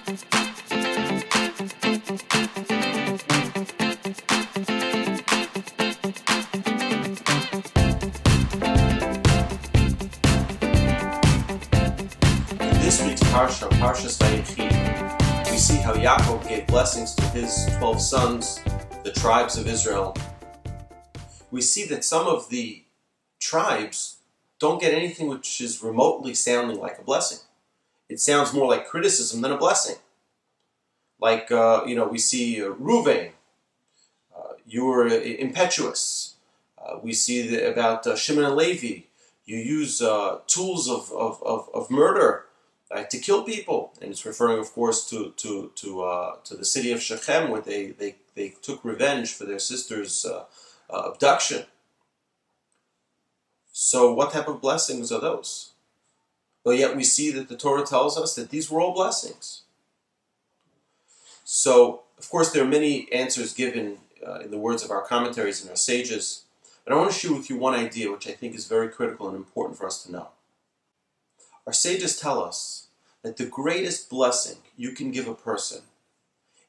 This week's Parsha, Parshas Vayechi, we see how Yaakov gave blessings to his 12 sons, the tribes of Israel. We see that some of the tribes don't get anything which is remotely sounding like a blessing. It sounds more like criticism than a blessing. Like, we see Reuven, you were impetuous. We see about Shimon and Levi, you use tools of murder to kill people, and it's referring, of course, to the city of Shechem, where they took revenge for their sister's abduction. So, what type of blessings are those? But yet we see that the Torah tells us that these were all blessings. So, of course, there are many answers given in the words of our commentaries and our sages, but I want to share with you one idea which I think is very critical and important for us to know. Our sages tell us that the greatest blessing you can give a person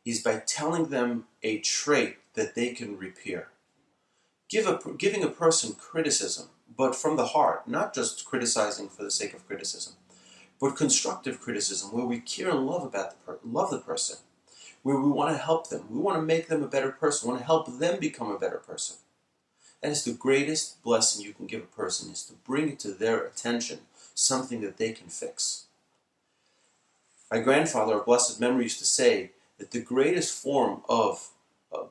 is by telling them a trait that they can repair. Giving a person criticism, but from the heart, not just criticizing for the sake of criticism, but constructive criticism, where we care and love the person, where we want to help them, we want to make them a better person, we want to help them become a better person. That is the greatest blessing you can give a person, is to bring to their attention something that they can fix. My grandfather, of blessed memory, used to say that the greatest form of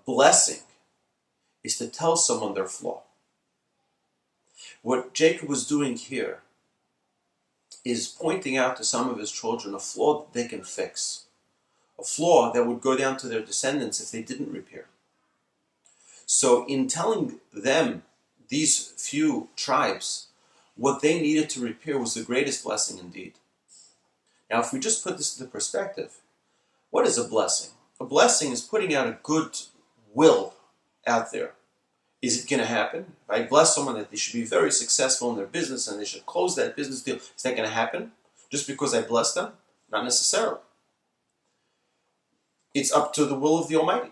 blessing is to tell someone their flaw. What Jacob was doing here is pointing out to some of his children a flaw that they can fix, a flaw that would go down to their descendants if they didn't repair. So in telling them, these few tribes, what they needed to repair was the greatest blessing indeed. Now, if we just put this into perspective, what is a blessing? A blessing is putting out a good will out there. Is it going to happen? If I bless someone that they should be very successful in their business and they should close that business deal, is that going to happen just because I bless them? Not necessarily. It's up to the will of the Almighty.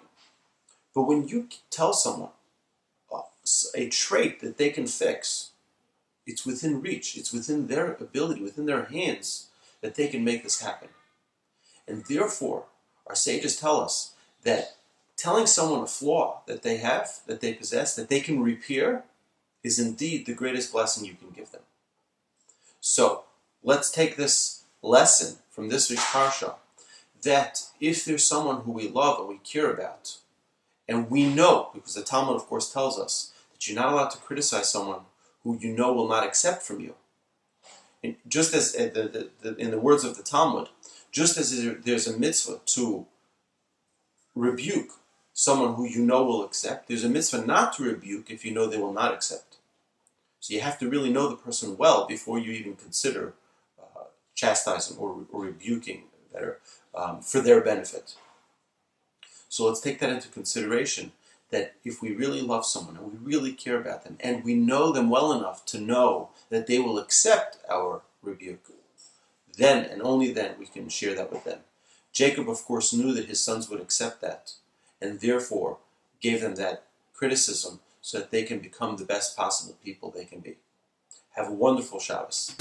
But when you tell someone a trait that they can fix, it's within reach, it's within their ability, within their hands, that they can make this happen. And therefore, our sages tell us that telling someone a flaw that they have, that they possess, that they can repair, is indeed the greatest blessing you can give them. So, let's take this lesson from this week's Parsha, that if there's someone who we love and we care about, and we know, because the Talmud of course tells us, that you're not allowed to criticize someone who you know will not accept from you. And just as in the words of the Talmud, just as there's a mitzvah to rebuke someone who you know will accept, there's a mitzvah not to rebuke if you know they will not accept. So you have to really know the person well before you even consider chastising or rebuking better for their benefit. So let's take that into consideration, that if we really love someone and we really care about them and we know them well enough to know that they will accept our rebuke, then and only then we can share that with them. Jacob, of course, knew that his sons would accept that, and therefore gave them that criticism so that they can become the best possible people they can be. Have a wonderful Shabbos.